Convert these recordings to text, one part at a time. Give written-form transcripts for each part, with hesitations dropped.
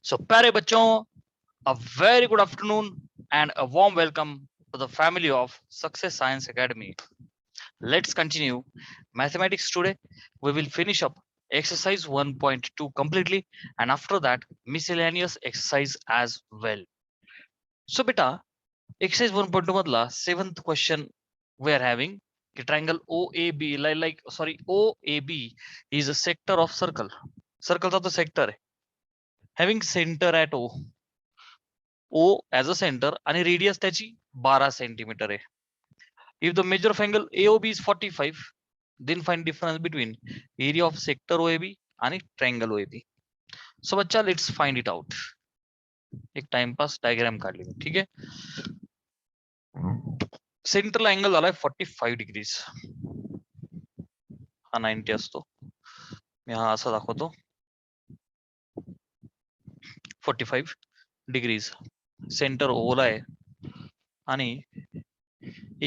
So प्यारे बच्चों, a very good afternoon and a warm welcome to the family of Success Science Academy. Let's continue mathematics today. We will finish up exercise 1.2 completely and after that miscellaneous exercise as well. So beta, exercise 1.2 madla 7th question we are having the triangle OAB OAB is a sector of circle. Circle चा तो sector आहे. Having center at O as a center आणि radius त्याची 12 centimetre आहे. If the measure of angle AOB is 45, then find difference between area of sector OAB आणि triangle OAB. So बच्चा let's find it out. एक timepass diagram काढली मी, ठीक आहे. सेंटरला अँगल झालाय 45 डिग्रीज. हा 90 असतो. मी हा असा दाखवतो 45 डिग्रीज. सेंटर O ला आहे आणि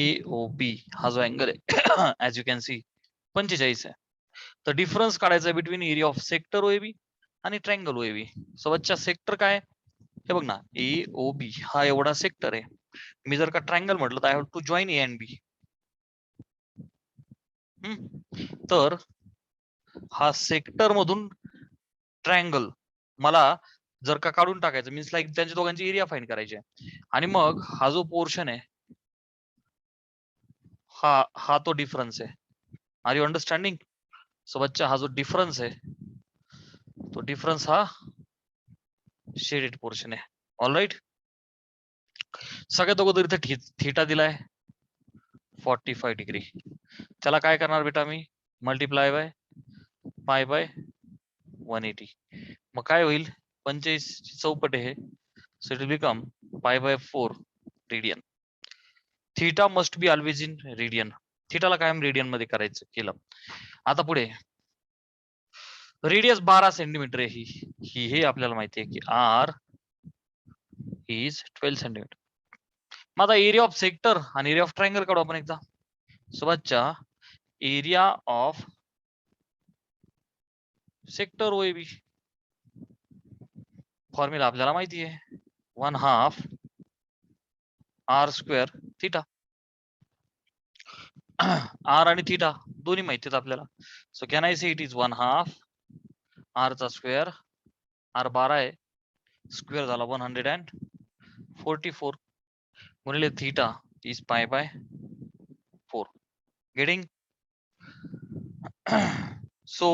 AOB हा जो अँगल आहे ऍज यू कॅन सी 45 आहे. तर डिफरन्स काढायचा between area of sector OAB आणि ट्रायंगल OAB. सो बच्चा सेक्टर काय हे बघ ना, AOB हा एवढा सेक्टर आहे. मी जर का ट्रायंगल म्हटलं तर I have to join A and B. तर हा सेक्टर मधून ट्रायंगल मला जर का काढून टाकायचं मीन्स लाईक त्यांच्या दोघांची एरिया फाइंड करायची आहे. आणि मग हा जो पोर्शन आहे हा तो डिफरन्स आहे. R you understanding? सो बच्चा हा जो डिफरन्स आहे तो डिफरन्स हा शेडेड पोर्शन आहे. All right. सगळ्यात अगोदर इथे थीटा दिलाय 45 डिग्री. त्याला काय करणार बेटा मी मल्टिप्लाय बाय पाय बाय 180. मग काय होईल 45 चौपट आहे. So it will become pi by 4 radian. Theta must be always in radian. थीटाला कायम रेडियन मध्ये करायचं केलं. आता पुढे रेडियस 12 सेंटीमीटर आहे. ही हे आपल्याला माहिती आहे की आर इज 12 सेंटीमीटर. मग आता एरिया ऑफ सेक्टर आणि एरिया ऑफ ट्रायंगल काढू आपण एकदा. सो बच्चा area of sector OAB formula आपल्याला माहिती आहे 1/2 आर स्क्वेअर थीटा. आर आणि थीटा दोन्ही माहिती आहेत आपल्याला. So can I say it is 1/2 r चा स्क्वेअर. आर 12 आहे, स्क्वेअर झाला 144 गुणिले theta is pi by 4. Getting? So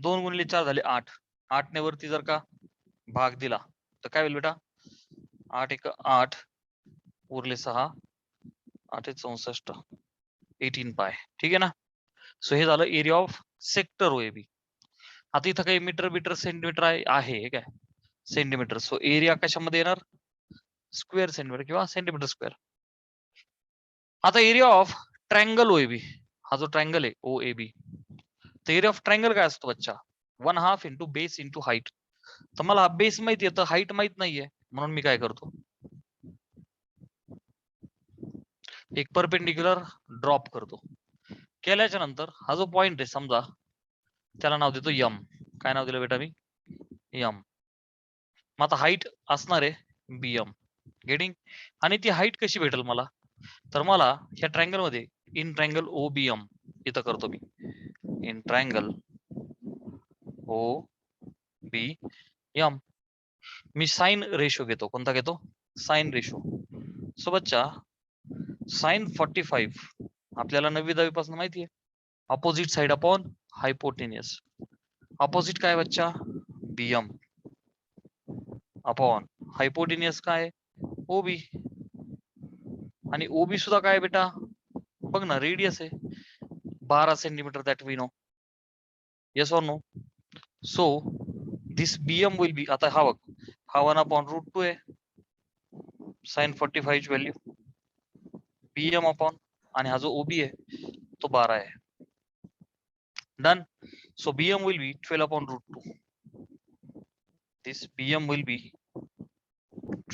2 गुणिले 4 झाले 8. 8 ने वरती जर का भाग दिला तर काय होईल बेटा 8 1 8 उरले 6 8 64 18 पाय. ठीक आहे ना. सो हे झालं एरिया ऑफ सेक्टर OAB. आता इथं काही मीटर सेंटीमीटर आहे काय सेंटीमीटर. सो एरिया कशामध्ये येणार स्क्वेअर सेंटीमीटर किंवा सेंटीमीटर स्क्वेअर. आता एरिया ऑफ ट्रायंगल OAB हा जो ट्रायंगल आहे OAB तर एरिया ऑफ ट्रायंगल काय असतो बच्चा 1/2 इंटू बेस इंटू हाईट. तर मला बेस माहिती आहे तर हाईट माहित नाहीये म्हणून मी काय करतो एक परपेंडिक्युलर ड्रॉप करतो. केल्याच्या नंतर हा जो पॉइंट आहे समजा त्याला नाव देतो यम. काय नाव दिलं बेटा मी यम. मग आता हाईट असणार आहे BM. गेटिंग? आणि ती हाईट कशी भेटेल मला तर मला ह्या ट्रायंगल मध्ये इन ट्रायंगल OBM इथं करतो मी इन ट्रायंगल OBM. मी साइन रेशो घेतो. कोणता घेतो साइन रेशो. सो बच्चा साइन 45 आपल्याला 9वी-10वी पासून माहिती आहे opposite side upon hypotenuse. Opposite काय बच्चा BM अपॉन हायपोटेनियस काय OB. आणि OB सुद्धा काय बेटा बघ ना रेडियस आहे 12 centimetre that we know. Yes or no? So this BM will be आता हा बघ हा 1/√2 आहे साइन 45 ची व्हॅल्यू BM अपॉन आणि हा जो OB आहे तो 12 आहे. Done. So BM will B 12/√2. This BM will बी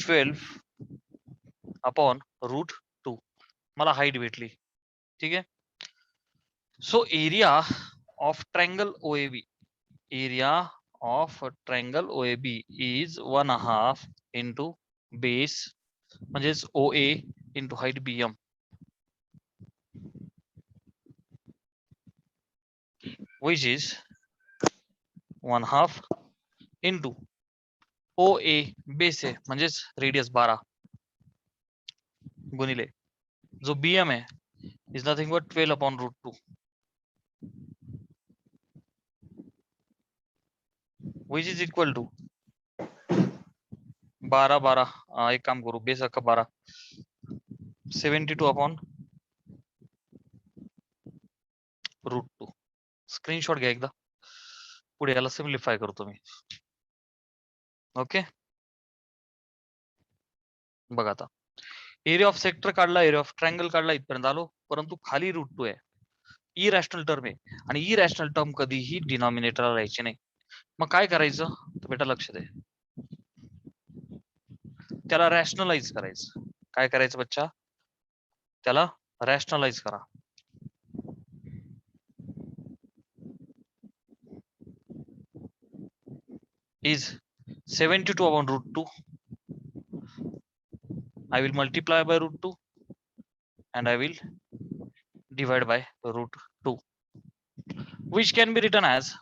12/√2. मला हाईट भेटली. ठीक आहे. So area of triangle OAB area of a triangle OAB is 1/2 into base म्हणजेच OA into height BM, which is 1/2 into OA base आहे म्हणजेच radius 12 गुणिले जो BM आहे is nothing but 12/√2, which is equal to 12 एक काम करू base अख्खा 12 72/√2. स्क्रीनशॉट घ्या एकदा, पुढे याला सिम्प्लिफाय करतो मी. ओके बघा आता एरिया ऑफ सेक्टर काढला, एरिया ऑफ ट्रायंगल काढला, इथपर्यंत आलो, परंतु खाली √2 आहे, इरॅशनल टर्म आहे आणि इरॅशनल टर्म कधीही डिनॉमिनेटरला राहायची नाही. मग काय करायचं तर बेटा लक्ष दे, त्याला रॅशनलाइज करायचं. काय करायचं बच्चा, त्याला रॅशनलाइज करा. is 72/√2. I will multiply by √2 and I will divide by √2, which can be written as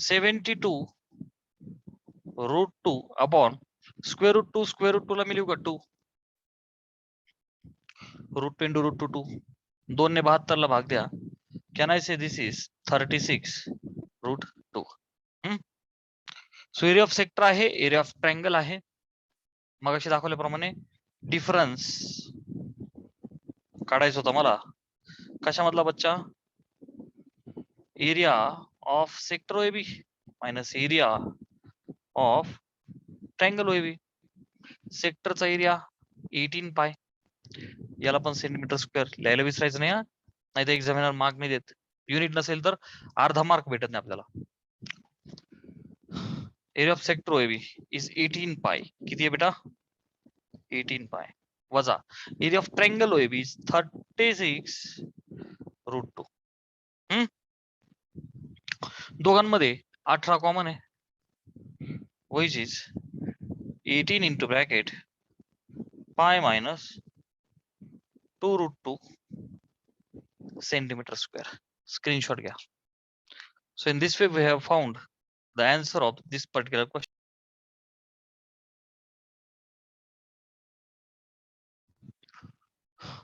72/√2 upon √2. √2 ला मी लिहू का 2, √2 into √2 2, 2 ने 72 ला भाग द्या. Can I say this is 36/√2? So area of sector आहे, एरिया ऑफ ट्रायंगल आहे. मगाशी दाखवल्याप्रमाणे डिफरन्स काढायचं होतं मला. कशामधला बच्चा, area of sector OAB minus area of triangle OAB. सेक्टरचा एरिया 18 पाय, याला पण सेंटीमीटर स्क्वेअर लिहायला विसरायचं नाही हा, नाही तर एक्झामिनर मार्क नाही देत. युनिट नसेल तर अर्धा मार्क भेटत नाही आपल्याला. Area of sector OAB is 18 पाय. किती आहे बेटा 18 पाय वजा area of triangle OAB is 36/√2. दोघांमध्ये 18 कॉमन आहे, which is 18 into bracket पाय minus 2√2 सेंटीमीटर स्क्वेअर. स्क्रीनशॉट घ्या. So in this way we have found the answer of this particular question.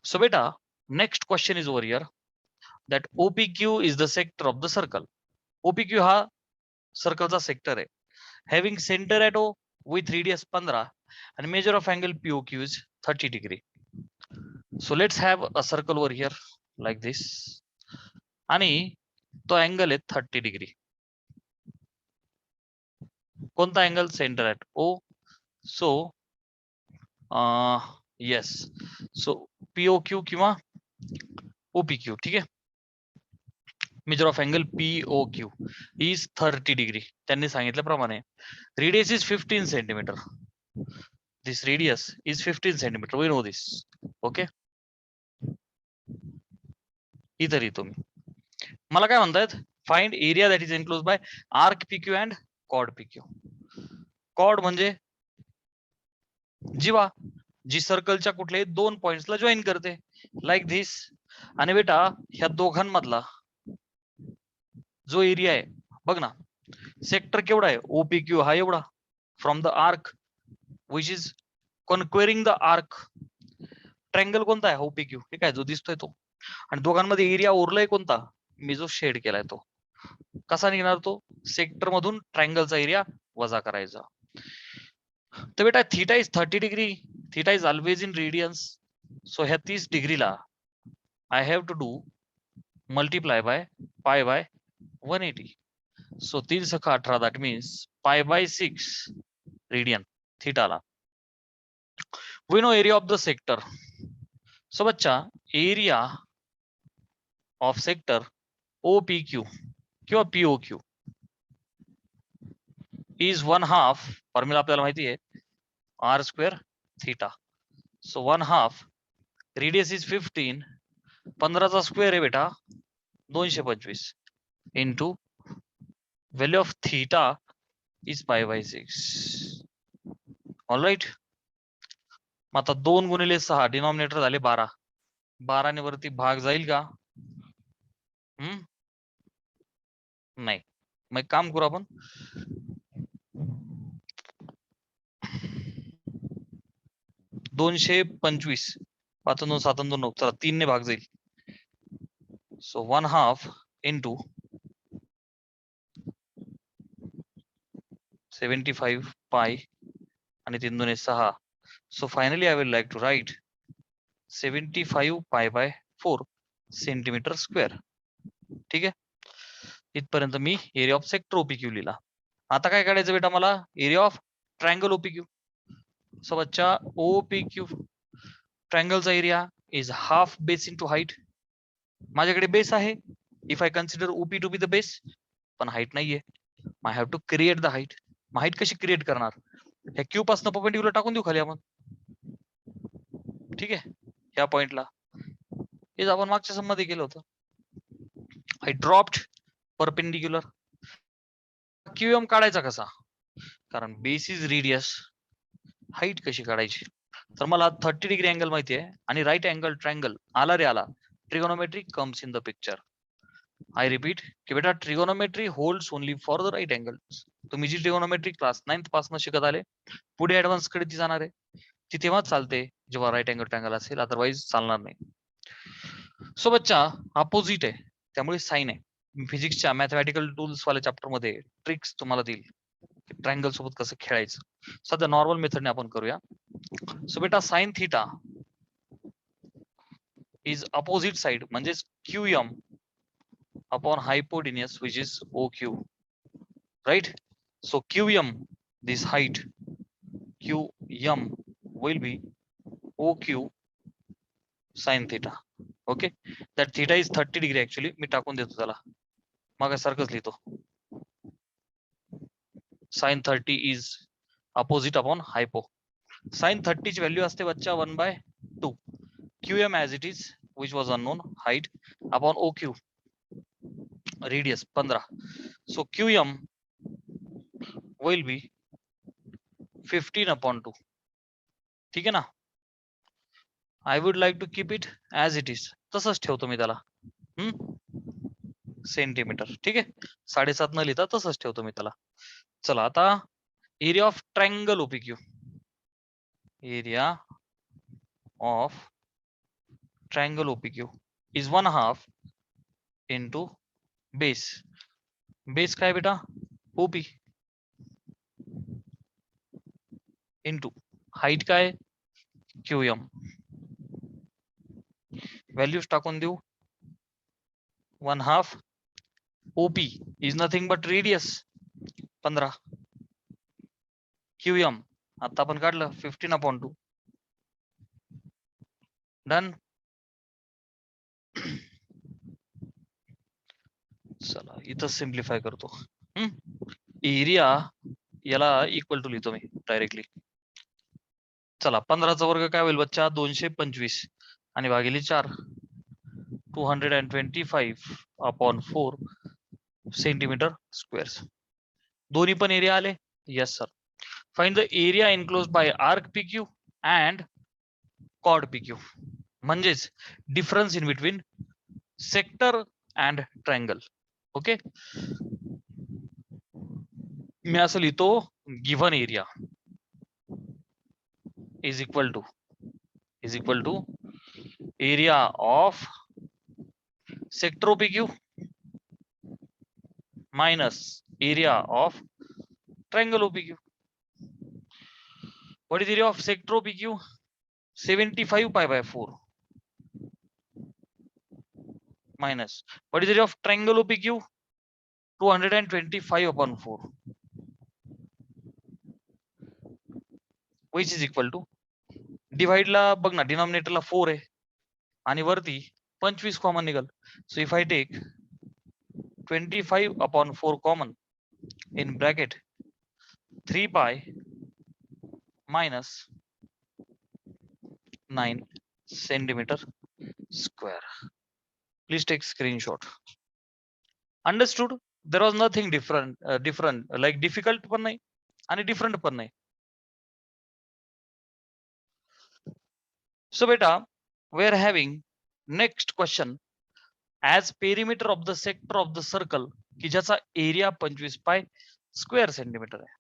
So beta, next question is over here, that OPQ is the sector of the circle. OPQ हा सर्कलचा sector आहे, having center at O with radius 15 and measure of angle POQ is 30 degree. So let's have a circle over here like this, आणि तो angle आहे 30 degree. कोणता angle, centre at O. So yes, so POQ किंवा OPQ, ठीक आहे. Measure of angle POQ is 30 degree. त्यांनी सांगितल्याप्रमाणे radius is 15 centimetre. This radius is 15 centimetre, we know this. Okay, इतर तुम्ही मला काय म्हणतायत, find area that is enclose by arc PQ and chord PQ. Chord म्हणजे जीवा, जी सर्कलच्या कुठल्याही 2 पॉइंट्सला जॉईन करते, लाईक धिस. आणि बेटा ह्या दोघांमधला जो एरिया आहे बघ ना, सेक्टर केवढा आहे OPQ हा एवढा, from the arc which is conquering the arc. Triangle कोणता आहे OPQ, ठीक आहे, जो दिसतोय तो. आणि दोघांमध्ये एरिया उरलाय कोणता, मी जो शेड केलाय तो. कसा निघणार तो, सेक्टर मधून ट्रायंगलचा एरिया वजा करायचा. तर बेटा theta is 30 degree, theta is always in radians. So ह्या 30 डिग्रीला I have to do multiply by pi by 180. So 3 × 18 that means π/6 radian थीटाला. We know area of the sector. So बच्चा एरिया ऑफ सेक्टर OPQ किंवा POQ is 1/2, formula आपल्याला माहिती आहे, r² theta. So 1/2 radius is 15, 15चा square आहे बेटा 225 into value of theta is pi by 6. All right. मग आता 2 गुणिले 6 डिनॉमिनेटर झाले 12. 12 ने वरती भाग जाईल का? नाही. मग एक काम करू आपण, 225 5 2 7 2 9. चला 3 ने भाग जाईल. सो 1/2 into 75 पाय आणि 3 2 6. So finally I will like to write 75 pi by 4 centimetre square. ठीक आहे. इथपर्यंत मी एरिया ऑफ सेक्टर ओपीक्यू लिहिला. आता काय काढायचं बेटा मला? Area of triangle OPQ. So बच्चा ओपीक्यू ट्रायंगलचा area is half base into height. माझ्याकडे बेस आहे. If I consider OP to be the base, पण हाईट नाहीये. I have to create the height. Height कशी क्रिएट करणार? ह्या क्यू पासून परपेंडिक्युलर टाकून देऊ खाली आपण. ठीक आहे. ह्या पॉइंटला हेच आपण मागच्या सम मध्ये केलं होतं. I dropped perpendicular. क्यूएम काढायचा कसा? कारण बेस इज रेडियस. हाईट कशी काढायची? तर मला 30 डिग्री अँगल माहिती आहे आणि राईट अँगल ट्रायंगल आला रे आला. Trigonometry comes in the picture. I repeat की बेटा trigonometry holds only for the right angles. तुम्ही जी ट्रिगोनोमेट्री क्लास 9th पासून शिकत आले, पुढे ऍडव्हान्स कडे ती जाणार आहे. ती तेव्हाच चालते जेव्हा राईट अँगल ट्रायंगल असेल, अदरवाईज चालणार नाही. सो बच्चा अपोजिट आहे त्यामुळे साइन आहे. फिजिक्सच्या मॅथमॅटिकल टूल्स वाल्या चॅप्टर मध्ये ट्रिक्स तुम्हाला देईल ट्रायंगल सोबत कसं खेळायचं. सध्या नॉर्मल मेथडने आपण करूया. सो बेटा sine theta is opposite side म्हणजेच QM upon hypotenuse which is OQ. Right? So QM, this height QM will be OQ sin theta. Okay, that theta is 30 degree actually. मी टाकून देतो त्याला, मागासारखंच लिहितो. sin 30 is opposite upon hypo. sin 30 ची value असते बच्चा 1/2. QM as it is which was unknown, height upon OQ radius 15. So QM will be 15/2. ठीक आहे ना? I would like to keep it as it is. तसंच ठेवतो मी त्याला. Centimetre. ठीक आहे. 7.5 न लिहिता तसंच ठेवतो मी त्याला. चला आता area of triangle OPQ. Area of triangle OPQ is 1/2 into base. Base काय बेटा? ओपी इंटू हाईट काय? QM. व्हॅल्यूज टाकून देऊ. 1/2 OP is nothing but radius 15. QM आता आपण काढलं 15/2. डन. चला इथं सिम्प्लिफाय करतो. एरिया याला इक्वल टू लिहितो मी डायरेक्टली. चला 15चा वर्ग काय होईल बच्चा? 225 आणि भागिले 4 225/4 सेंटीमीटर स्क्वेअर. दोन्ही पण एरिया आले. Yes sir. Find the area enclose by arc PQ and chord PQ. म्हणजेच difference in between sector and triangle. Okay. मी असं लिहितो, given area is equal to area of sector OPQ minus area of triangle OPQ. What is area of sector OPQ? 75/4 minus what is area of triangle OPQ? 225/4 which is equal to divide ला बघ ना, डिनॉमिनेटरला 4 आहे आणि वरती 25 common निघाल. So if I take 25/4 common in bracket 3 pi minus 9 centimeter square. Please take screenshot. Understood? There was nothing different like difficult पण नाही आणि डिफरंट पण नाही. So beta, we are having next question as perimeter of the sector of the circle की ज्याचा area 25 pi square centimetre आहे.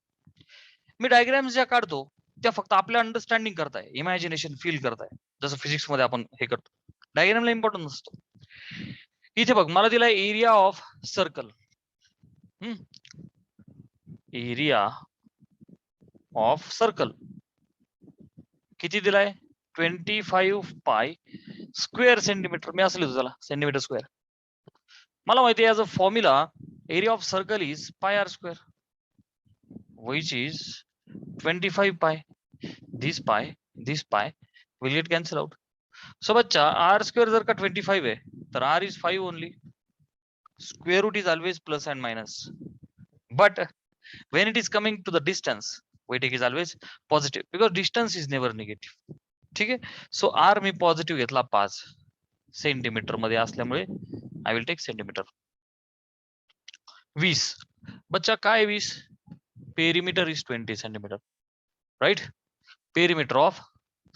मी diagrams ज्या काढतो त्या फक्त आपल्या अंडरस्टँडिंग करताय, इमॅजिनेशन फील करताय, जसं फिजिक्स मध्ये आपण हे करतो. डायग्रामला इम्पॉर्टन्ट नसतो. इथे बघ मला दिलाय area of circle. Area of circle किती दिलाय 25 पाय स्क्वेअर सेंटीमीटर. मी असं लिहितो त्याला सेंटीमीटर स्क्वेअर. मला माहिती आहे as a formula area of circle is pi r square which is 25 pi. This pi will get cancel out. So बच्चा r square जर का 25 आहे तर r is 5 only. Square root is always plus and minus. But when it is coming to the distance, we take is always positive because distance is never negative. ठीक आहे. So r मी positive घेतला 5 centimetre मध्ये असल्यामुळे I will take centimetre. 20 बच्चा काय 20 perimeter is 20 centimeter, right? Perimeter of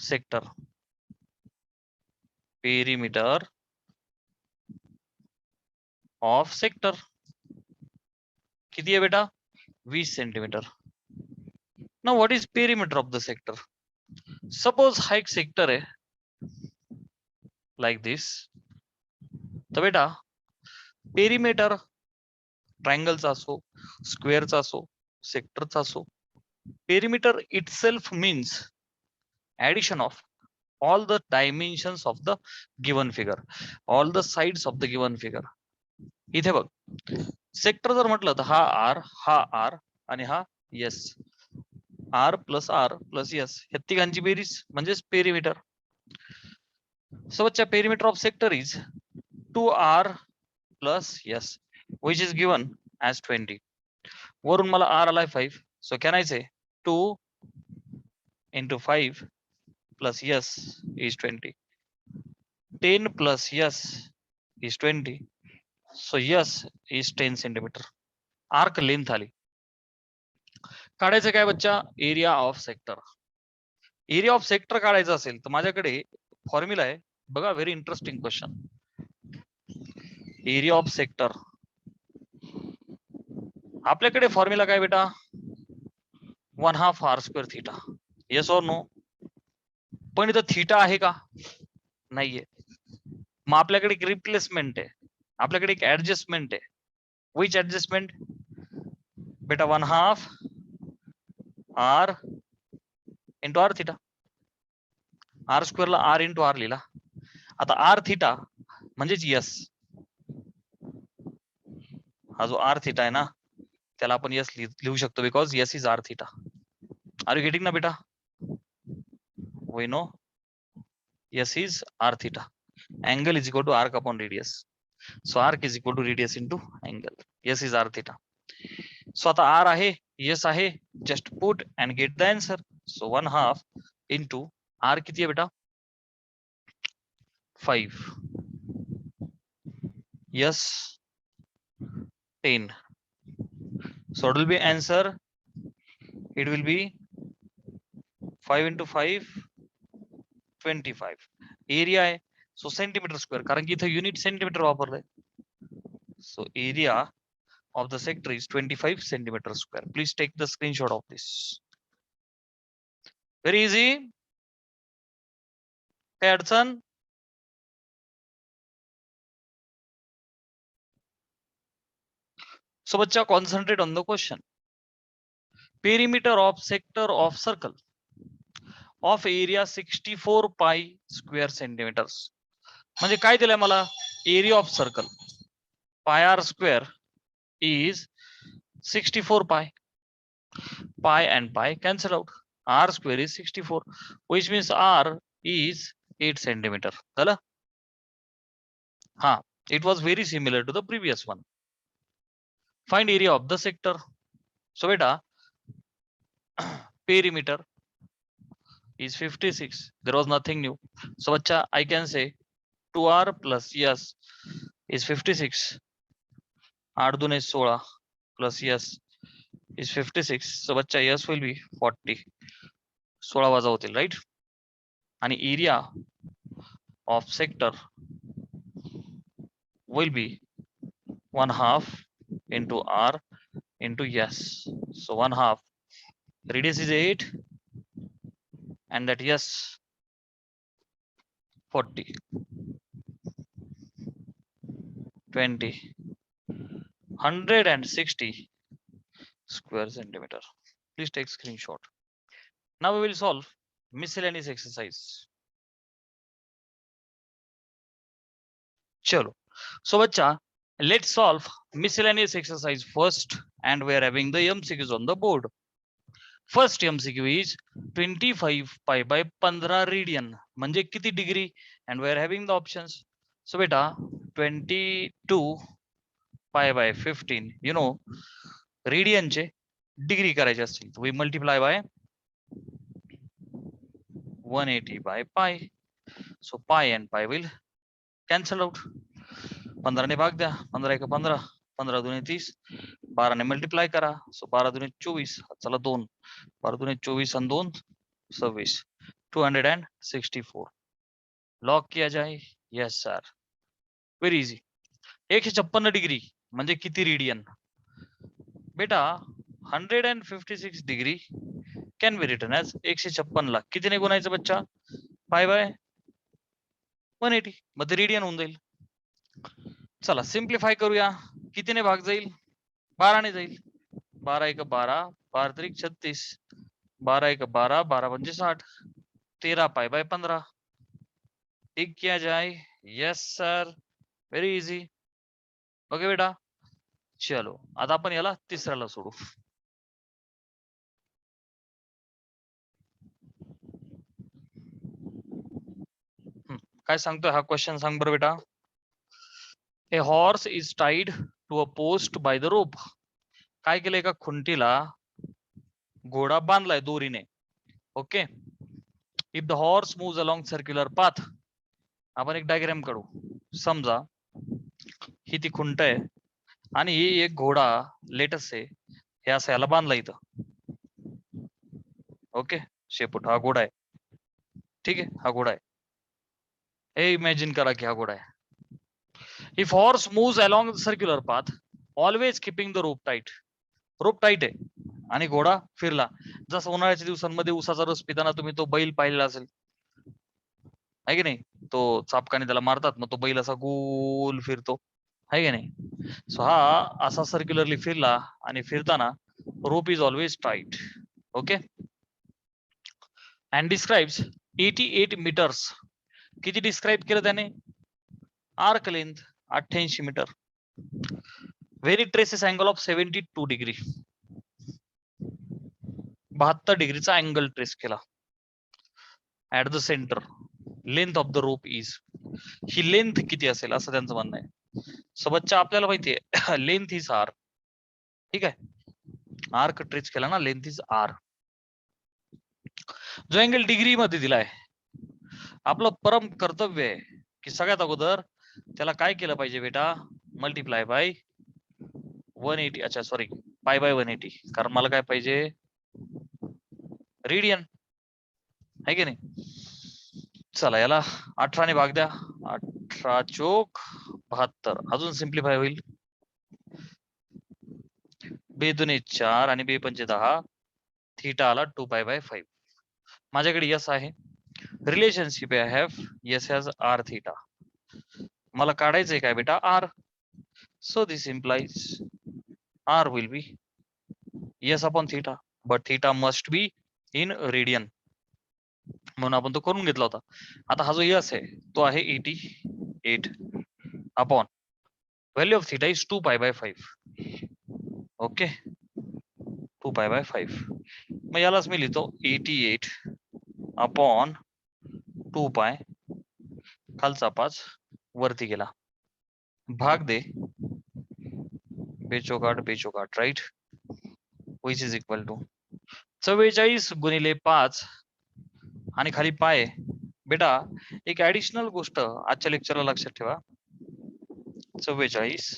sector. Perimeter of sector किती आहे बेटा 20 centimetre. Now what is perimeter of the sector? Suppose हा एक सेक्टर आहे like this. तर बेटा पेरीमीटर ट्रायंगलचा असो, स्क्वेअरचा असो, सेक्टरचा असो, perimeter itself means addition of all the dimensions of the given figure, all the sides of the given figure. इथे बघ सेक्टर जर म्हटलं तर हा आर आणि हा एस, आर प्लस एस या तिघांची बेरीज म्हणजेच पेरीमीटर. सो बच्चा perimeter of sector is 2r plus S which is given as 20. वरून मला r आलाय 5. So can I say 2 into 5 plus s is 20. 10 plus s is 20. So s is 10 centimeter. Arc length आली. काढायचं काय बच्चा area of sector. Area of sector काढायचं असेल तर माझ्याकडे फॉर्म्युला आहे बघा, very interesting question. Area of sector आपल्याकडे फॉर्म्युला काय बेटा 1/2 r square थीटा. येस और नो? पण इथं थीटा आहे का नाहीये. मग आपल्याकडे एक रिप्लेसमेंट आहे, आपल्याकडे एक ऍडजस्टमेंट आहे. विच ऍडजस्टमेंट बेटा 1/2 r into r theta. R स्क्वेअरला आर इंटू आर लिहिला. आता आर थिटा म्हणजेच यस. हा जो आर थिटा आहे ना त्याला आपण यस लिहू शकतो because s is r theta. Are you getting ना बेटा? We know s is r theta. angle is equal to arc upon radius. So arc is equal to radius into angle. Yes is r theta. So आता r आहे, yes आहे, just put and get the answer. So 1/2 into r किती आहे बेटा 5, yes 10. So it will be answer, it will be 5 into 5 25. Area आहे so centimetre square, कारण की इथं युनिट सेंटीमीटर वापरलंय. So area of the sector is 25 centimeter square. Please take the screenshot of this. Very easy. Hey Adson. So bacha concentrate on the question. Perimeter of sector of circle of area 64 pi square centimeters. म्हणजे काय दिलंय मला area of circle pi r square is 64 pi. Pi and pi cancel out. R square is 64, which means R is 8 centimeter. Hala? Ha, it was very similar to the previous one. Find area of the sector. So beta, perimeter is 56. There was nothing new. So bacha, I can say 2R plus yes is 56. 8 दुने 16 plus yes is 56. So बच्चा yes will be 40. 16 वजा होतील, right. आणि area of sector will be 1/2 into r into yes. So 1/2. Radius is 8 and that yes 40 20 160 square centimeter. Please take screenshot. Now we will solve miscellaneous exercise. Chalo. So bacha, let's solve miscellaneous exercise first, and we are having the MCQs on the board. First MCQ is 25 pi by 15 radian म्हणजे किती degree, and we are having the options. So beta 22 pi by 15, you know, radian चे degree करायचे असतील we multiply by 180 by pi. So pi and pi will cancel out. 15 ने भाग द्या, 15 एक 15, 15 दुने 30, 12 ने मल्टीप्लाय करा. सो 12 दुने 24, चला 2, 12 दुने 24 आणि 2 26, 264. लॉक किया जाए. Yes sir, very easy. 156 degree म्हणजे किती रेडियन बेटा? 156 degree can be written as 156 ला कितीने गुणायचं बच्चा? पाय बाय 180 मध्ये रेडियन होऊन जाईल. चला सिम्प्लिफाय करूया. कितीने भाग जाईल? 12 ने जाईल. 12 एक 12, 12 त्रिक 36, 12 एक 12, 12 पंचे 60, 13 पाई बाय 15. ठीक किया जाए. Yes sir, very easy. Okay बेटा, चलो आता आपण याला तिसऱ्याला सोडू. काय सांगतोय हा क्वेश्चन? सांग बरं बेटा. A horse is tied to a post by the rope. काय केलंय? एका खुंटीला घोडा बांधलाय दोरीने. Okay. If the horse moves along circular path, आपण एक डायग्राम काढू. समजा ही ती खुंट आहे आणि ही एक घोडा लेटस आहे, हे असं याला बांधला इथं. ओके, शेपूट हा घोडा आहे. ठीक आहे, हा घोडा आहे. हे इमॅजिन करा की हा घोडा आहे. If horse moves along the circular path, always keeping the rope tight. Rope tight आहे आणि घोडा फिरला. जसं उन्हाळ्याच्या दिवसांमध्ये उसाचा रस पिताना तुम्ही तो बैल पाहिलेला असेल, आहे की नाही? तो चापकाने त्याला मारतात, मग तो बैल असा गोल फिरतो, आहे की नाही? सो हा असा सर्क्युलरली फिरला आणि फिरताना rope is always tight. Okay. And describes 88 metres. किती डिस्क्राईब केलं त्याने? Arc length 88 metre. Very traces angle of 72 degree. 72 डिग्रीचा अँगल ट्रेस केला. At the centre length of the rope is. ही लेंथ किती असेल असं त्यांचं म्हणणं आहे. सो बच्चा आपल्याला माहितीये लेंथ इज आर. ठीक आहे, आर्क ट्रेस केला ना, लेंथ इज आर. जो अँगल डिग्री मध्ये दिलाय, आपलं परम कर्तव्य आहे की सगळ्यात अगोदर त्याला काय केलं पाहिजे बेटा? Multiply by 180. अच्छा सॉरी, पाय बाय 180, कारण मला काय पाहिजे? रेडियन, आहे की नाही? चला याला 18 ने भाग द्या. 18 चोक 72. अजून सिम्प्लिफाय होईल. 2 दुने 4 आणि 2 पंचे 10. थीटा आला 2 पाय बाय 5. माझ्याकडे यस आहे. Relationship I have s has r theta. मला काढायचंय काय बेटा? R. So this implies r will be s upon theta, but theta must be in radian, म्हणून आपण तो करून घेतला होता. आता हा जो यस आहे तो आहे 88 upon value of theta is 2 pi by 5. Okay, 2 pi by 5. मग यालाच मी लिहितो 88 अपॉन 2 पाय, खालचा 5 वरती गेला, भाग दे बेचोकाट बेचोकाट, right, which is equal to 44 गुणिले 5 आणि खाली पाय. बेटा एक ऍडिशनल गोष्ट आजच्या लेक्चरला लक्षात ठेवा. 44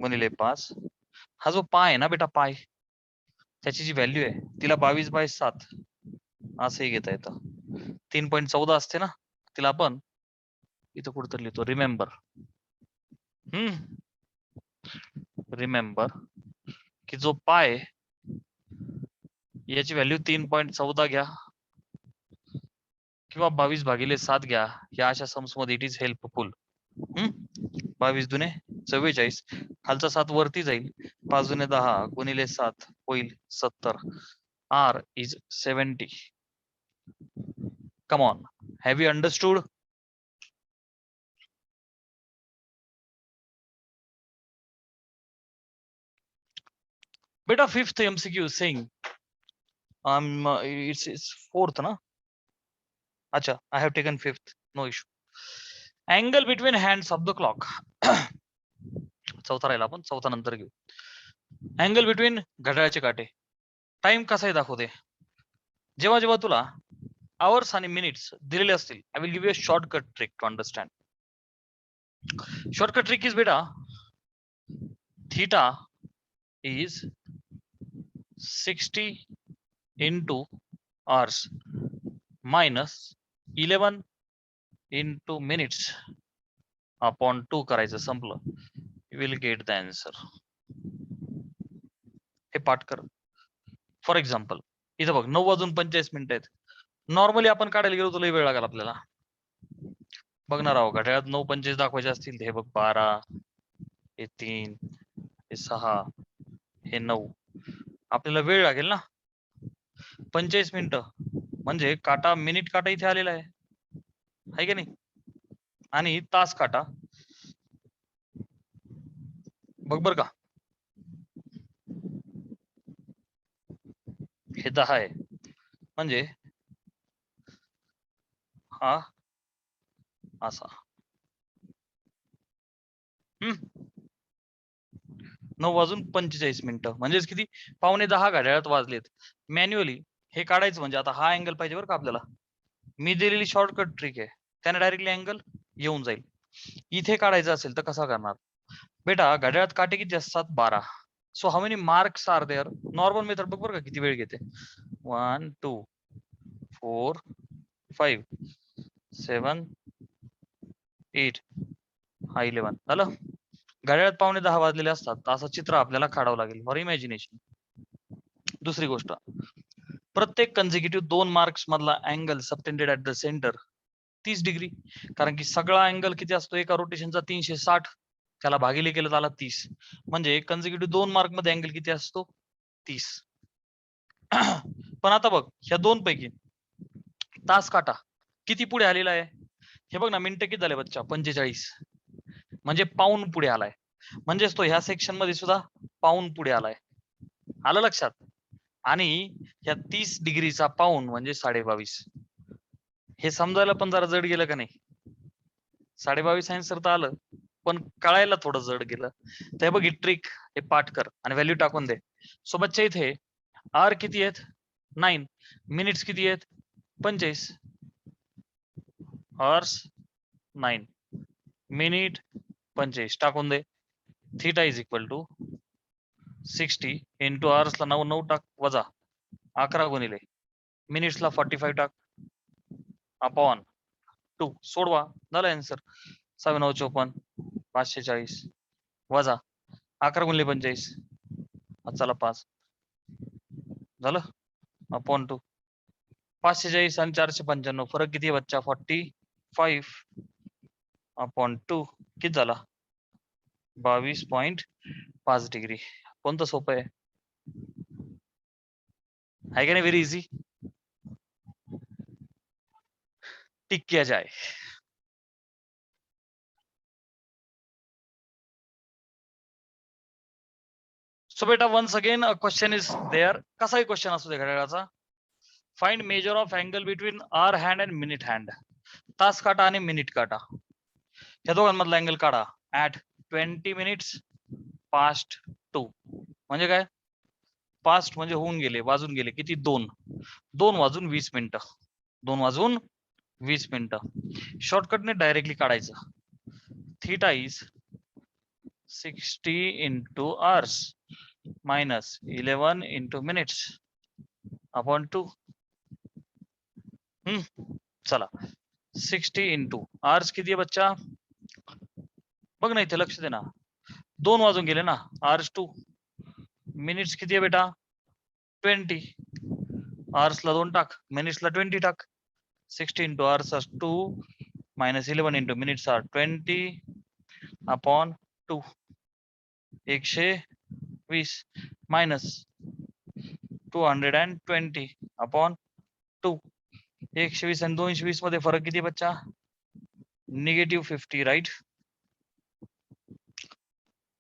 गुणिले 5. हा जो पाय आहे ना बेटा, पाय त्याची जी व्हॅल्यू आहे तिला 22/7 असंही घेता येतं. 3.14 असते ना, तिला आपण इथं कुठेतरी लिहितो रिमेंबर. रिमेंबर की जो पाय याची व्हॅल्यू 3.14 घ्या किंवा 22/7 घ्या, या अशा सम्स मध्ये इट इज हेल्पफुल. 22 दुने 44, खालचा 7 वरती जाईल, 5 दुने 10 गुणिले 7 होईल 70. R is 70. Come on, have you understood? Beta, fifth MCQ is saying it's fourth na. Acha, I have taken fifth, no issue. Angle between hands of the clock. चौथा राहिला, आपण चौथा नंतर घेऊ. अँगल बिटवीन घड्याळाचे काटे. टाइम कसाही दाखवते. जेव्हा जेव्हा तुला आवर्स आणि मिनिट्स दिलेले असतील, I will give you a shortcut trick to understand. Shortcut trick is बेटा, theta is 60 into hours minus 11 into minutes upon 2 करायचं, संपलं. You will get the answer. हे पाठ कर. फॉर एक्झाम्पल इथं बघ 9:45 आहेत. नॉर्मली आपण काढायला गेलो तुला वेळ लागेल आपल्याला. बघणार आहोत घड्याळात 9:45 दाखवायचे असतील, हे बघ 12, हे 3, हे 6, हे 9, आपल्याला वेळ लागेल ना. 45 मिनिटं म्हणजे काटा, मिनिट काटा इथे आलेला आहे की नाही, आणि तास काटा बघ बर का, हे 10 आहे, म्हणजे हा असा. 9:45 म्हणजेच किती, 9:15 घड्याळात वाजलेत. मॅन्युअली हे काढायचं म्हणजे आता हा अँगल पाहिजे बरं का आपल्याला. मी दिलेली शॉर्टकट ट्रिक आहे, त्याने डायरेक्टली अँगल येऊन जाईल. इथे काढायचं असेल तर कसा करणार बेटा, घड्याळात काटे किती असतात, 12. So how many marks are there. Normal method बघ बरं का किती वेळ घेते. 1 2 4 5 7 8 हा 11 झालं. घड्याळात 9:15 वाजलेले असतात, असं चित्र आपल्याला काढावं लागेल फॉर इमॅजिनेशन. दुसरी गोष्ट, प्रत्येक कन्झिक्युटिव्ह 2 मार्क्स मधला angle subtended at the centre 30 degree. कारण की सगळा अँगल किती असतो एका रोटेशनचा, 360, त्याला भागिले केलं त्याला 30, म्हणजे कन्झिक्युटिव्ह 2 मार्क मध्ये अँगल किती असतो, 30. पण आता बघ ह्या दोन पैकी तास काटा किती पुढे आलेला आहे, हे बघ ना, मिनिटं किती झाले बच्चा, 45, म्हणजे पाऊन पुढे आलाय. म्हणजेच तो ह्या सेक्शन मध्ये सुद्धा पाऊन पुढे आलाय. आलं लक्षात. आणि ह्या 30 डिग्रीचा पाऊन म्हणजे 22.5. हे समजायला पण जरा जड गेलं का नाही. 22.5 आन्सर तर आलं, पण कळायला थोडं जड गेलं. तर हे बघ ही ट्रिक, हे पाठ कर आणि व्हॅल्यू टाकून दे. सोबतच्या इथे आर किती आहेत, 9, मिनिट्स किती आहेत, 45, आवर्स 9, मिनिट 45 टाकून दे. Theta is equal to 60 into आवर्सला 9 टाक, वजा 11 गुणिले मिनिट्सला 45 टाक, अपॉन 2 सोडवा, झालं आन्सर. 7 9 54 540 वजा 11 गुणिले 45, चला 5 झालं, अपॉन 2. 540 आणि 495 फरक किती आहे बच्चा, 45 अपॉन 2 किती झाला, 22.5 डिग्री. कोणतं सोपं आहे का नाही, व्हेरी इझी. टिक किया जाए. सो बेटा once again a question is there. कसाही क्वेश्चन असू दे घड्याळाचा. Find measure of angle between hour hand and minute hand. तास काटा आणि मिनिट काटा या दोघांमधला अँगल काढा ऍट 20 मिनिट्स पास्ट 2. म्हणजे काय, पास्ट म्हणजे होऊन गेले, वाजून गेले किती, 2 वाजून 20 मिनिटं, 2 वाजून 20 मिनिटं. शॉर्टकटने डायरेक्टली काढायचं. Theta is 60 into hours minus 11 into minutes upon 2. चला 60 into hours किती आहे बच्चा? बघ ना इथे लक्ष दे ना, 2 वाजून गेले ना, hours 2. मिनिट्स किती आहे बेटा? 20. hours ला 2 टाक, minutes ला 20 टाक. 60 into hours are 2 minus 11 into minutes are 20 upon 2. 120 minus 220 upon 2. 120 आणि 220 मध्ये फरक किती बच्चा? -50, right?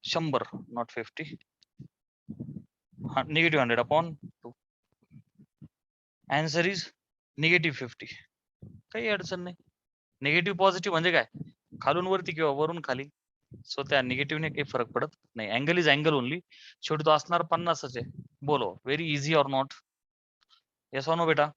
100 not 50. -100 upon 2. Answer is -50. काही अडचण नाही. निगेटिव्ह पॉझिटिव्ह म्हणजे काय? खालून वरती किंवा वरून खाली. सो त्या निगेटिव्हने काही फरक पडत नाही. Angle is angle only. शेवटी तो असणार 50च आहे. बोलो, very easy or not? Yes or no बेटा?